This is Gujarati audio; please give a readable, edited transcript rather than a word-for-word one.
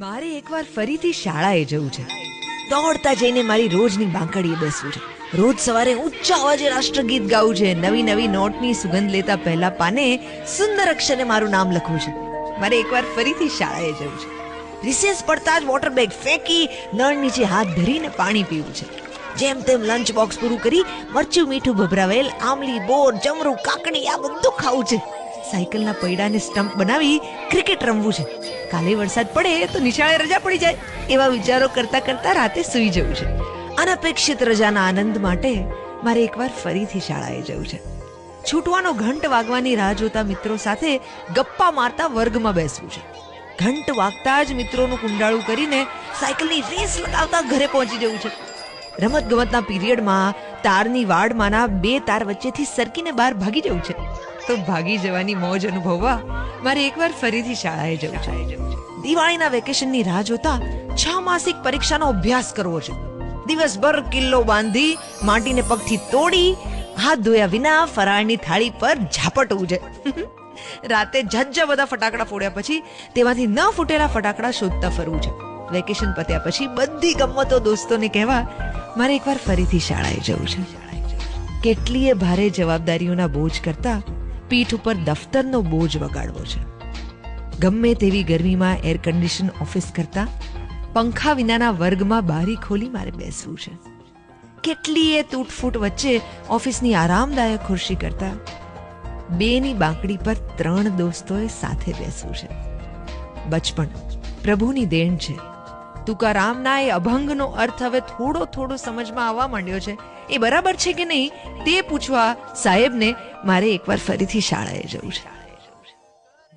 મારે એકવાર ફરીથી શાળાએ જવું છે. દોડતા જઈને મારી રોજની બાંકડીએ બેસવું છે. રોજ સવારે ઊંચા અવાજે રાષ્ટ્રગીત ગાવું છે. નવી નવી નોટની સુગંધ લેતા પહેલા પાને સુંદર અક્ષરે મારું નામ લખવું છે. મારે એકવાર ફરીથી શાળાએ જવું છે. રિસેસ પડતા જ વોટર બેગ ફેંકી નળ નીચે હાથ ધરીને પાણી પીવું છે. જેમ તેમ લંચ બોક્સ પૂરું કરી મરચું મીઠું ભભરાવેલ આમલી બોર જમરૂ કાકડી આ બધું ખાવું છે. સાયકલના પૈડાને સ્ટમ્પ બનાવી ક્રિકેટ રમવું છે. કાલે વરસાદ પડે તો નિશાળે રજા પડી જાય એવા વિચારો કરતા કરતા રાતે સૂઈ જવું છે. અનપેક્ષિત રજાના આનંદ માટે મારે એકવાર ફરીથી શાળાએ જવું છે. છૂટવાનો ઘંટ વાગવાની રાહ જોતા મિત્રો સાથે ગપ્પા મારતા વર્ગમાં બેસવું છે. ઘંટ વાગતા જ મિત્રોનું કુંડાળું કરીને સાયકલની રેસ લગાવતા ઘરે પહોંચી જવું છે. રમત ગમતના પીરિયડમાં તારની વાડમાંના 2 તાર વચ્ચેથી સરકીને બહાર ભાગી જવું છે. તો ભાગી જવાની મોજ અનુભવવા મારે એકવાર ફરીથી શાળાએ જવું છે. દિવાળીના વેકેશનની રાહ જોતા 6 માસિક પરીક્ષાનો અભ્યાસ કરવો છે. દિવસભર કિલ્લો બાંધી માટીને પગથી તોડી હાથ ધોયા વિના ફરાળની થાળી પર ઝાપટવું છે. રાતે ઝજ્જા બધા ફટાકડા ફોડ્યા પછી તેમાંથી ન ફૂટેલા ફટાકડા શોધતા ફરવું છે. વેકેશન પત્યા પછી બધી ગમ્મતો દોસ્તોને કહેવા મારે એકવાર ફરીથી શાળાએ જવું છે. કેટલીય ભારે જવાબદારીઓના બોજ કરતા પીઠ ઉપર દફતરનો બોજ વગાડવો છે. ગમે તેવી ગરમીમાં એર કન્ડિશન ઓફિસ કરતા પંખા વિનાના વર્ગમાં બારી ખોલી મારે બેસવું છે. કેટલીય તૂટફૂટ વચ્ચે ઓફિસની આરામદાયક ખુરશી કરતા 2ની બાંકડી પર 3 દોસ્તોએ સાથે બેસવું છે. બચપણ પ્રભુની દેણ છે. તુકારામના એ અભંગનો અર્થ હવે થોડો થોડો સમજમાં આવવા માંડ્યો છે. એ બરાબર છે કે નહીં તે પૂછવા સાહેબને મારે એકવાર ફરીથી શાળાએ જવું છે.